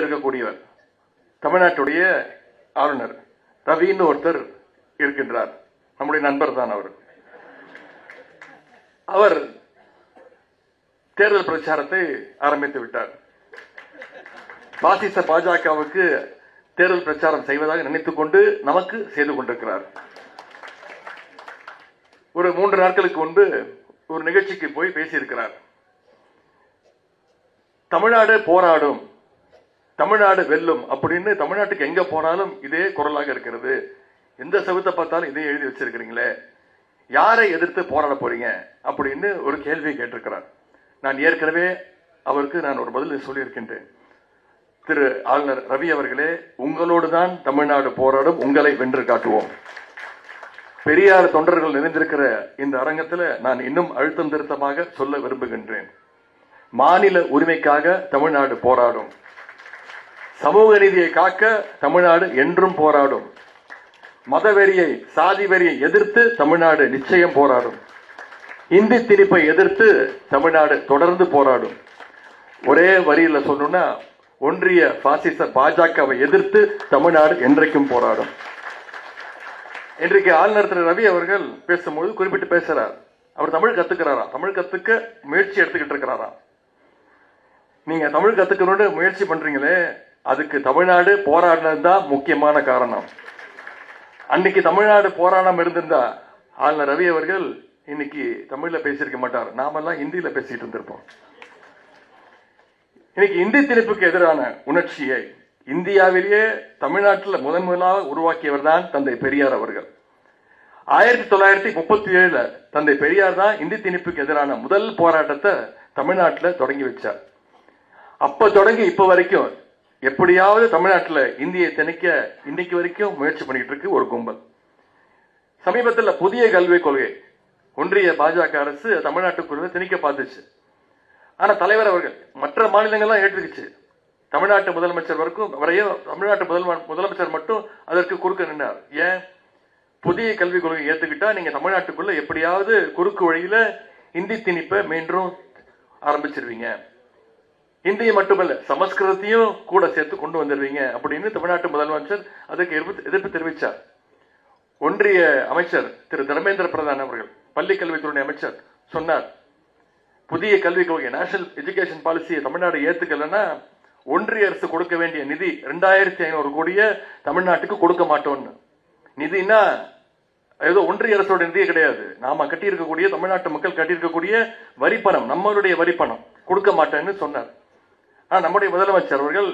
இருக்கக்கூடியவர் தமிழ்நாட்டுடைய ஆளுநர் ரவின்னு ஒருத்தர் இருக்கின்றார். நம்முடைய நண்பர் தான் அவர். அவர் தேர்தல் பிரச்சாரத்தை ஆரம்பித்து விட்டார். பாசிச பாஜகவுக்கு தேர்தல் பிரச்சாரம் செய்வதாக நினைத்துக் கொண்டு நமக்கு செய்து கொண்டிருக்கிறார். ஒரு 3 நாட்களுக்கு முன்பு ஒரு நிகழ்ச்சிக்கு போய் பேசியிருக்கிறார். தமிழ்நாடு போராடும், தமிழ்நாடு வெல்லும் அப்படின்னு தமிழ்நாட்டுக்கு எங்க போனாலும் இதே குரலாக இருக்கிறது. எந்த செவத்தை பார்த்தாலும் இதே எழுதி வச்சிருக்கிறீங்களே, யாரை எதிர்த்து போராட போறீங்க அப்படின்னு ஒரு கேள்வி கேட்டிருக்கிறார். நான் ஏற்கனவே அவருக்கு நான் ஒரு பதில் சொல்லியிருக்கின்றேன். திரு ஆளுநர் ரவி அவர்களே, உங்களோடு தான் தமிழ்நாடு போராடும், உங்களை வென்று காட்டுவோம். பெரியார் தொண்டர்கள் நிறைந்திருக்கிற இந்த அரங்கத்தில் நான் இன்னும் அழுத்தம் திருத்தமாக சொல்ல விரும்புகின்றேன். மாநில உரிமைக்காக தமிழ்நாடு போராடும், சமூக நீதியை காக்க தமிழ்நாடு என்றும் போராடும், மதவெறியை சாதி வெறியை எதிர்த்து தமிழ்நாடு நிச்சயம் போராடும், இந்தி திணிப்பை எதிர்த்து தமிழ்நாடு தொடர்ந்து போராடும். ஒரே வரியில சொல்லணும்னா, ஒன்றிய பாசிச பாஜகவை எதிர்த்து தமிழ்நாடு என்றைக்கும் போராடும். இன்றைக்கு ஆளுநர் திரு ரவி அவர்கள் பேசும்போது குறிப்பிட்டு பேசுறார். அவர் தமிழ் கத்துக்கிறாராம், தமிழ் கத்துக்க முயற்சி எடுத்துக்கிட்டு இருக்கிறாராம். நீங்க தமிழ் கத்துக்கணும்னு முயற்சி பண்றீங்களே, அதுக்கு தமிழ்நாடு போராடினது தான் முக்கியமான காரணம். அன்னைக்கு தமிழ்நாடு போராடாம இருந்திருந்தா ஆளுநர் ரவி அவர்கள் இன்னைக்கு தமிழ்ல பேசியிருக்க மாட்டார். நாமெல்லாம் இந்தியில பேசிட்டு இருந்திருப்போம். இன்னைக்கு இந்தி திணிப்புக்கு எதிரான உணர்ச்சியை இந்தியாவிலேயே தமிழ்நாட்டில் முதலாக உருவாக்கியவர் தான் தந்தை பெரியார் அவர்கள். 1937 தந்தை பெரியார் தான் இந்தி திணிப்புக்கு எதிரான முதல் போராட்டத்தை தமிழ்நாட்டில் தொடங்கி வச்சார். அப்ப தொடங்கி இப்ப வரைக்கும் எப்படியாவது தமிழ்நாட்டில் இந்தியை திணிக்க இன்னைக்கு வரைக்கும் முயற்சி பண்ணிட்டு இருக்கு ஒரு கும்பல். சமீபத்தில் புதிய கல்விக் கொள்கை ஒன்றிய பாஜக அரசு தமிழ்நாட்டுக்குள்ள திணிக்க பார்த்துச்சு. ஆனா தலைவர் அவர்கள் மற்ற மாநிலங்கள்லாம் ஏற்றுக்குச்சு. தமிழ்நாட்டு முதலமைச்சர் வரையும் தமிழ்நாட்டு முதலமைச்சர் மட்டும் அதற்கு குறுக்க நின்றார். ஏன்? புதிய கல்விக் கொள்கை ஏத்துக்கிட்டா நீங்க தமிழ்நாட்டுக்குள்ள எப்படியாவது குறுக்கு வழியில இந்தி திணிப்பை மீண்டும் ஆரம்பிச்சிருவீங்க, இந்தியை மட்டுமல்ல சமஸ்கிருதத்தையும் கூட சேர்த்து கொண்டு வந்துருவீங்க அப்படின்னு தமிழ்நாட்டு முதலமைச்சர் அதற்கு எதிர்ப்பு தெரிவித்தார். ஒன்றிய அமைச்சர் திரு தர்மேந்திர பிரதான் அவர்கள், பள்ளிக்கல்வித்துறை அமைச்சர், சொன்னார், புதிய கல்விக் கொள்கை நேஷனல் எஜுகேஷன் பாலிசியை தமிழ்நாடு ஏத்துக்கலன்னா ஒன்றிய அரசு கொடுக்க வேண்டிய நிதி 2500 கோடியை தமிழ்நாட்டுக்கு கொடுக்க மாட்டோம்னு. நிதினா ஏதோ ஒன்றிய அரசோட நிதியே கிடையாது, நாம கட்டியிருக்கக்கூடிய தமிழ்நாட்டு மக்கள் கட்டியிருக்கக்கூடிய வரிப்பணம், நம்மளுடைய வரிப்பணம் கொடுக்க மாட்டேன்னு சொன்னார். ஆனா நம்முடைய முதலமைச்சர் அவர்கள்